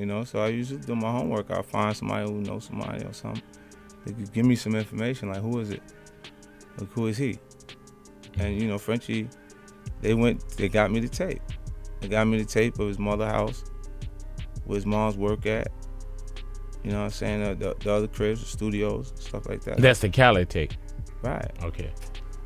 you know. So I usually do my homework. I'll find somebody who knows somebody or something. They could give me some information, like, who is it? Like, who is he? And, you know, Frenchie, they got me the tape. They got me the tape of his mother's house, where his mom's work at. You know what I'm saying? The other cribs, the studios, stuff like that. That's the Cali tape. Right. Okay.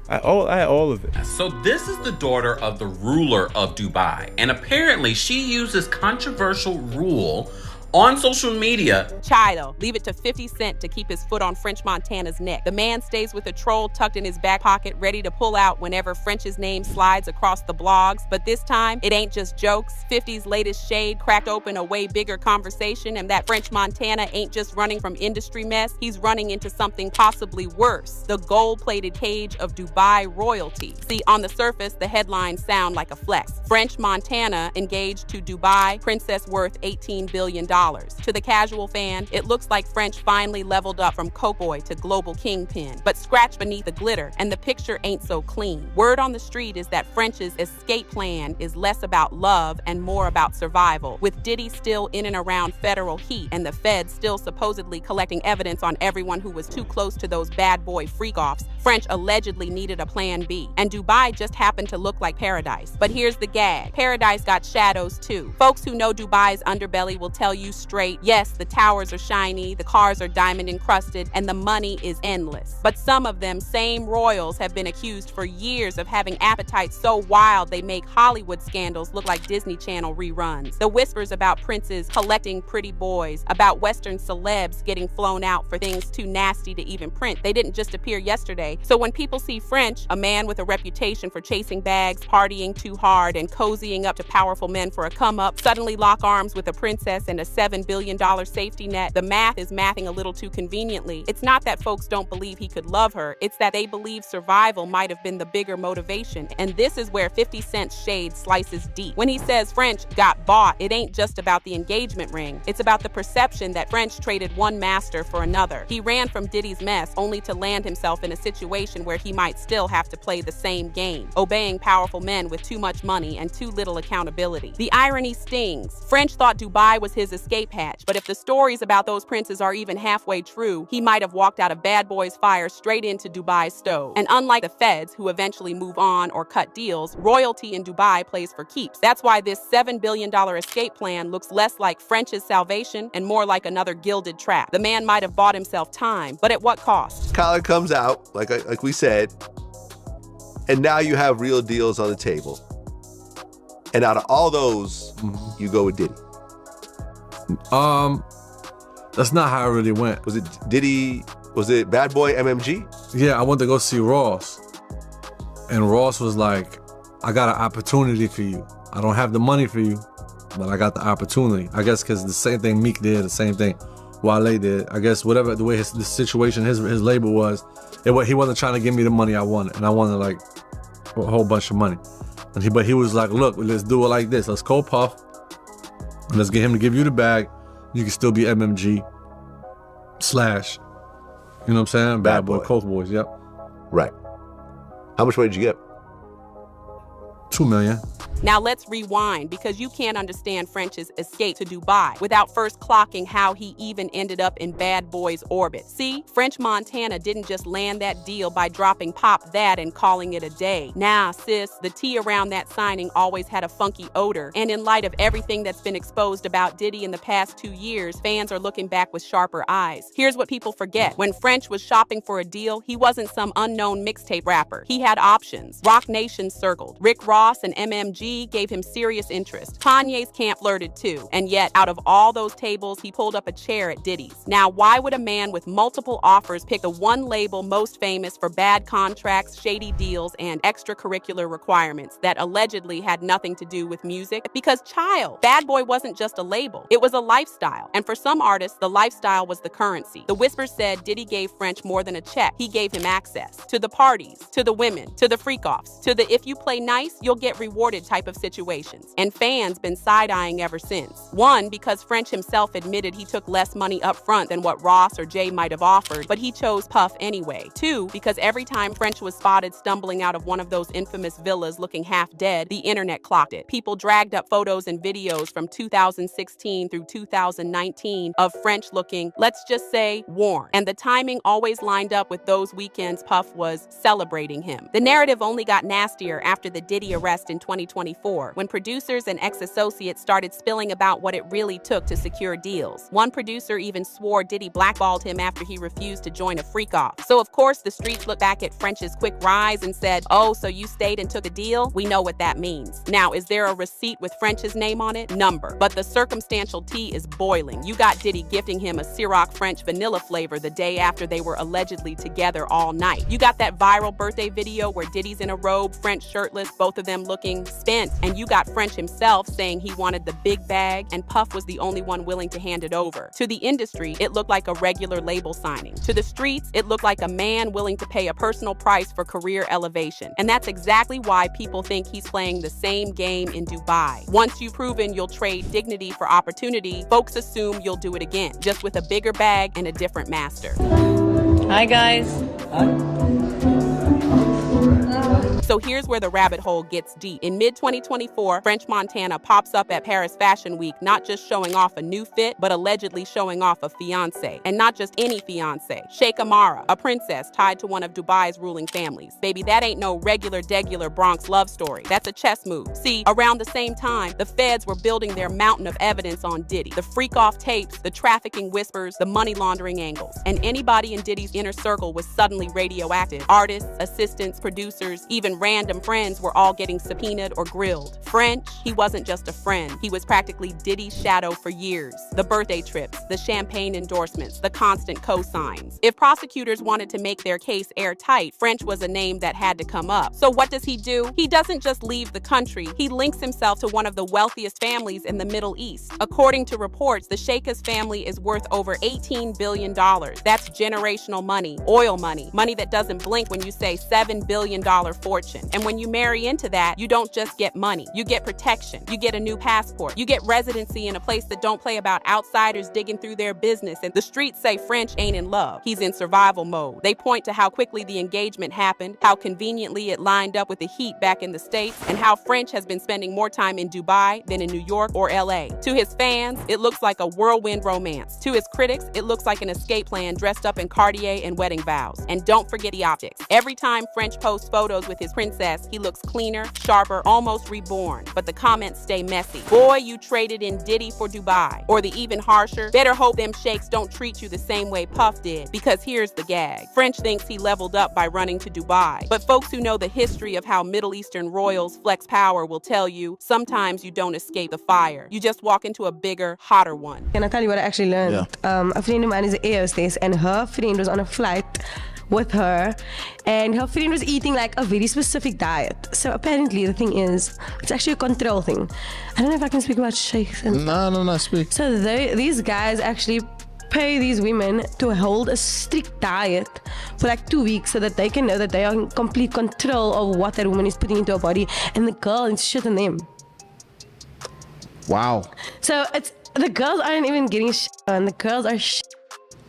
I had all of it. So this is the daughter of the ruler of Dubai, and apparently she uses controversial rule on social media. Chido, leave it to 50 Cent to keep his foot on French Montana's neck. The man stays with a troll tucked in his back pocket, ready to pull out whenever French's name slides across the blogs. But this time, it ain't just jokes. 50's latest shade cracked open a way bigger conversation, and that French Montana ain't just running from industry mess, he's running into something possibly worse: the gold-plated cage of Dubai royalty. See, on the surface, the headlines sound like a flex. French Montana engaged to Dubai princess worth $18 billion. To the casual fan, it looks like French finally leveled up from coke boy to global kingpin. But scratch beneath the glitter, and the picture ain't so clean. Word on the street is that French's escape plan is less about love and more about survival. With Diddy still in and around federal heat, and the feds still supposedly collecting evidence on everyone who was too close to those bad boy freak-offs, French allegedly needed a plan B. And Dubai just happened to look like paradise. But here's the gag: paradise got shadows too. Folks who know Dubai's underbelly will tell you straight, yes, the towers are shiny, the cars are diamond encrusted, and the money is endless. But some of them same royals have been accused for years of having appetites so wild they make Hollywood scandals look like Disney Channel reruns. The whispers about princes collecting pretty boys, about Western celebs getting flown out for things too nasty to even print, they didn't just appear yesterday. So when people see French, a man with a reputation for chasing bags, partying too hard, and cozying up to powerful men for a come-up, suddenly lock arms with a princess and a $7 billion safety net, the math is mathing a little too conveniently. It's not that folks don't believe he could love her, it's that they believe survival might have been the bigger motivation. And this is where 50 Cent's shade slices deep. When he says French got bought, it ain't just about the engagement ring. It's about the perception that French traded one master for another. He ran from Diddy's mess only to land himself in a situation where he might still have to play the same game, obeying powerful men with too much money and too little accountability. The irony stings. French thought Dubai was his escape hatch, but if the stories about those princes are even halfway true, he might have walked out of Bad Boy's fire straight into Dubai's stove. And unlike the feds, who eventually move on or cut deals, royalty in Dubai plays for keeps. That's why this $7 billion escape plan looks less like French's salvation and more like another gilded trap. The man might have bought himself time, but at what cost? Collar comes out, like we said, and now you have real deals on the table. And out of all those, you go with Diddy. That's not how it really went. Was it Diddy? Was it Bad Boy MMG? Yeah, I went to go see Ross. And Ross was like, I got an opportunity for you. I don't have the money for you, but I got the opportunity. I guess because the same thing Meek did, the same thing Wale did. I guess whatever, the way the situation, his label was, he wasn't trying to give me the money I wanted. And I wanted like a whole bunch of money. But he was like, look, let's do it like this. Let's go puff. And let's get him to give you the bag. You can still be MMG / you know what I'm saying? Bad Boy, Coke Boys, yep. Right. How much money did you get? $2 million. Now let's rewind, because you can't understand French's escape to Dubai without first clocking how he even ended up in Bad Boy's orbit. See, French Montana didn't just land that deal by dropping Pop That and calling it a day. Nah, sis, the tea around that signing always had a funky odor, and in light of everything that's been exposed about Diddy in the past 2 years, fans are looking back with sharper eyes. Here's what people forget. When French was shopping for a deal, he wasn't some unknown mixtape rapper. He had options. Rock Nation circled. Rick Ross and MMG gave him serious interest. Kanye's camp flirted too. And yet, out of all those tables, he pulled up a chair at Diddy's. Now, why would a man with multiple offers pick the one label most famous for bad contracts, shady deals, and extracurricular requirements that allegedly had nothing to do with music? Because Bad Boy wasn't just a label. It was a lifestyle. And for some artists, the lifestyle was the currency. The whispers said Diddy gave French more than a check. He gave him access to the parties, to the women, to the freak-offs, to the if you play nice, you'll get rewarded type type of situations, and fans been side-eyeing ever since. One, because French himself admitted he took less money up front than what Ross or Jay might have offered, but he chose Puff anyway. Two, because every time French was spotted stumbling out of one of those infamous villas looking half dead, the internet clocked it. People dragged up photos and videos from 2016 through 2019 of French looking, let's just say, worn. And the timing always lined up with those weekends Puff was celebrating him. The narrative only got nastier after the Diddy arrest in 2024, when producers and ex-associates started spilling about what it really took to secure deals. One producer even swore Diddy blackballed him after he refused to join a freak-off. So of course the streets looked back at French's quick rise and said, oh, so you stayed and took a deal? We know what that means. Now, is there a receipt with French's name on it? Number. But the circumstantial tea is boiling. You got Diddy gifting him a Ciroc French vanilla flavor the day after they were allegedly together all night. You got that viral birthday video where Diddy's in a robe, French shirtless, both of them looking spent, and you got French himself saying he wanted the big bag and Puff was the only one willing to hand it over. To the industry, it looked like a regular label signing. To the streets, it looked like a man willing to pay a personal price for career elevation. And that's exactly why people think he's playing the same game in Dubai. Once you've proven you'll trade dignity for opportunity, folks assume you'll do it again, just with a bigger bag and a different master. Hi guys. So here's where the rabbit hole gets deep. In mid-2024, French Montana pops up at Paris Fashion Week, not just showing off a new fit, but allegedly showing off a fiancé. And not just any fiancé. Sheikh Amara, a princess tied to one of Dubai's ruling families. Baby, that ain't no regular Bronx love story. That's a chess move. See, around the same time, the feds were building their mountain of evidence on Diddy. The freak-off tapes, the trafficking whispers, the money laundering angles. And anybody in Diddy's inner circle was suddenly radioactive. Artists, assistants, producers, even random friends were all getting subpoenaed or grilled. French, he wasn't just a friend. He was practically Diddy's shadow for years. The birthday trips, the champagne endorsements, the constant cosigns. If prosecutors wanted to make their case airtight, French was a name that had to come up. So what does he do? He doesn't just leave the country. He links himself to one of the wealthiest families in the Middle East. According to reports, the Sheikha's family is worth over $18 billion. That's generational money, oil money, money that doesn't blink when you say $7 billion fortune. And when you marry into that, you don't just get money. You get protection. You get a new passport. You get residency in a place that don't play about outsiders digging through their business. And the streets say French ain't in love. He's in survival mode. They point to how quickly the engagement happened, how conveniently it lined up with the heat back in the States, and how French has been spending more time in Dubai than in New York or LA. To his fans, it looks like a whirlwind romance. To his critics, it looks like an escape plan dressed up in Cartier and wedding vows. And don't forget the optics. Every time French posts photos with his princess, he looks cleaner, sharper, almost reborn. But the comments stay messy. Boy, you traded in Diddy for Dubai. Or the even harsher, better hope them sheikhs don't treat you the same way Puff did. Because here's the gag. French thinks he leveled up by running to Dubai. But folks who know the history of how Middle Eastern royals flex power will tell you, sometimes you don't escape the fire. You just walk into a bigger, hotter one. Can I tell you what I actually learned? Yeah. A friend of mine is an air hostess and her friend was on a flight with her and her friend was eating like a very specific diet. So apparently the thing is, it's actually a control thing. I don't know if I can speak about sheikhs. No, speak. So these guys actually pay these women to hold a strict diet for like 2 weeks so that they can know that they are in complete control of what that woman is putting into her body and the girl is shit on them. Wow. So the girls aren't even getting shit on, the girls are shit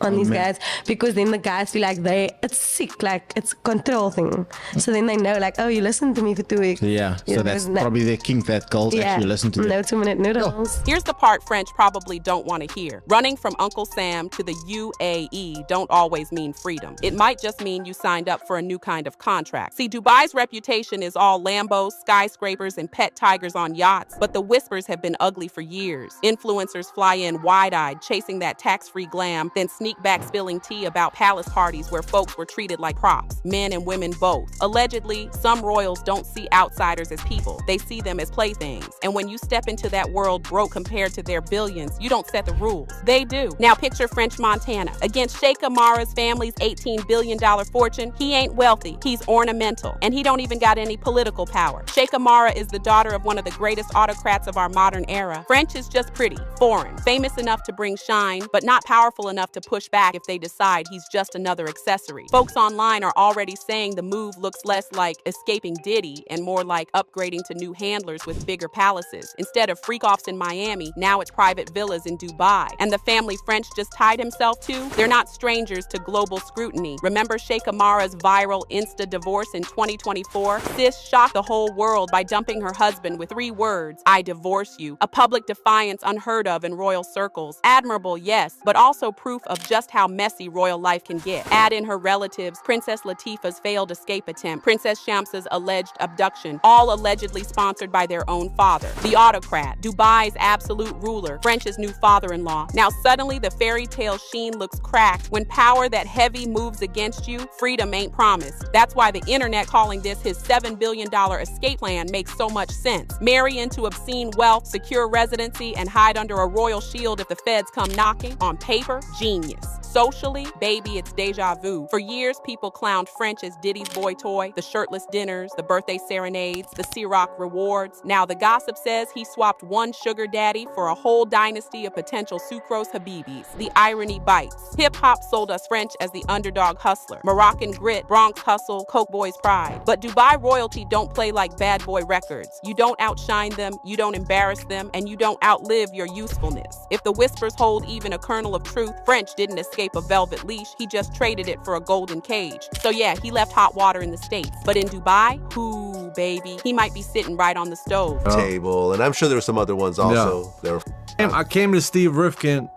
on these guys, because then the guys feel like it's sick, like it's a control thing. So then they know, like, oh, you listened to me for 2 weeks. Yeah, so that's probably their kink, that girls actually listen to them. No 2-minute noodles. Here's the part French probably don't want to hear. Running from Uncle Sam to the UAE don't always mean freedom. It might just mean you signed up for a new kind of contract. See, Dubai's reputation is all Lambos, skyscrapers, and pet tigers on yachts, but the whispers have been ugly for years. Influencers fly in wide-eyed, chasing that tax-free glam, then sneak back spilling tea about palace parties where folks were treated like props, men and women both. Allegedly, some royals don't see outsiders as people. They see them as playthings. And when you step into that world broke compared to their billions, you don't set the rules. They do. Now picture French Montana. Against Sheikh Amara's family's $18 billion fortune, he ain't wealthy. He's ornamental. And he don't even got any political power. Sheikh Amara is the daughter of one of the greatest autocrats of our modern era. French is just pretty, foreign, famous enough to bring shine, but not powerful enough to put push back if they decide he's just another accessory. Folks online are already saying the move looks less like escaping Diddy and more like upgrading to new handlers with bigger palaces. Instead of freak-offs in Miami, now it's private villas in Dubai. And the family French just tied himself to? They're not strangers to global scrutiny. Remember Sheikh Amara's viral Insta divorce in 2024? Sis shocked the whole world by dumping her husband with 3 words, "I divorce you." A public defiance unheard of in royal circles. Admirable, yes, but also proof of just how messy royal life can get. Add in her relatives, Princess Latifah's failed escape attempt, Princess Shamsa's alleged abduction, all allegedly sponsored by their own father. The autocrat, Dubai's absolute ruler, French's new father-in-law. Now suddenly the fairy tale sheen looks cracked. When power that heavy moves against you, freedom ain't promised. That's why the internet calling this his $7 billion escape plan makes so much sense. Marry into obscene wealth, secure residency, and hide under a royal shield if the feds come knocking. On paper, genius. Socially, baby, it's deja vu. For years, people clowned French as Diddy's boy toy, the shirtless dinners, the birthday serenades, the Ciroc rewards. Now the gossip says he swapped one sugar daddy for a whole dynasty of potential sucrose habibis. The irony bites. Hip-hop sold us French as the underdog hustler. Moroccan grit, Bronx hustle, Coke boys pride. But Dubai royalty don't play like bad boy records. You don't outshine them, you don't embarrass them, and you don't outlive your usefulness. If the whispers hold even a kernel of truth, French didn't escape a velvet leash, he just traded it for a golden cage. So yeah, he left hot water in the States. But in Dubai, ooh, baby, he might be sitting right on the stove. Table, and I'm sure there were some other ones also. Yeah. I came to Steve Rifkin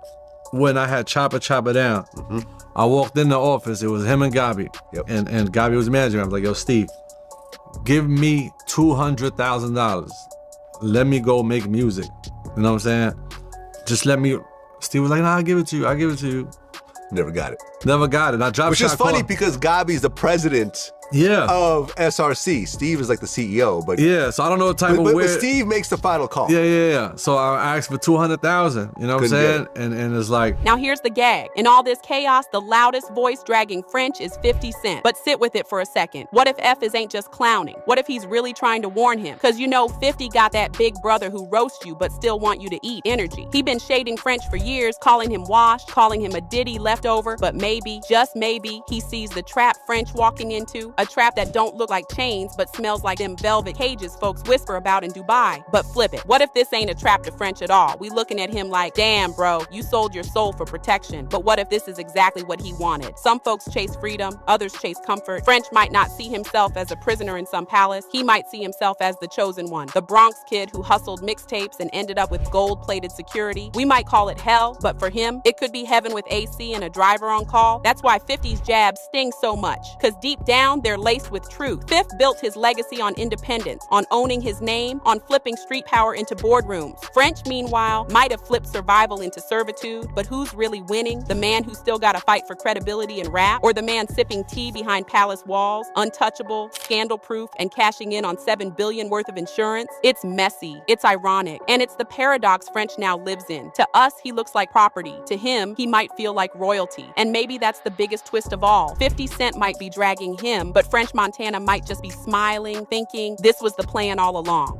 when I had Chopper Down. I walked in the office, it was him and Gabi. And Gabi was manager. I was like, yo, Steve, give me $200,000. Let me go make music. You know what I'm saying? Just let me. Steve was like, nah, I'll give it to you. Never got it. Never got it. I dropped. Which is funny because Gabi's the president of SRC. Steve is like the CEO, but so I don't know what type of but Steve makes the final call. Yeah. So I asked for $200,000. You know what I'm saying? And it's like. Now here's the gag. In all this chaos, the loudest voice dragging French is 50 Cent. But sit with it for a second. What if F ain't just clowning? What if he's really trying to warn him? Because you know 50 got that big brother who roasts you but still want you to eat energy. He been shading French for years, calling him washed, calling him a Diddy leftover. But maybe, just maybe, he sees the trap French walking into. A trap that don't look like chains but smells like them velvet cages folks whisper about in Dubai. But flip it. What if this ain't a trap to French at all? We looking at him like, damn bro, you sold your soul for protection. But what if this is exactly what he wanted? Some folks chase freedom, others chase comfort. French might not see himself as a prisoner in some palace. He might see himself as the chosen one. The Bronx kid who hustled mixtapes and ended up with gold-plated security. We might call it hell, but for him, it could be heaven with AC and a driver on call. That's why 50's jabs sting so much. Cause deep down, they're laced with truth. Fifth built his legacy on independence, on owning his name, on flipping street power into boardrooms. French, meanwhile, might have flipped survival into servitude, but who's really winning? The man who still gotta fight for credibility in rap? Or the man sipping tea behind palace walls, untouchable, scandal-proof, and cashing in on $7 billion worth of insurance? It's messy, it's ironic, and it's the paradox French now lives in. To us, he looks like property. To him, he might feel like royalty. And maybe that's the biggest twist of all. 50 Cent might be dragging him, but French Montana might just be smiling, thinking this was the plan all along.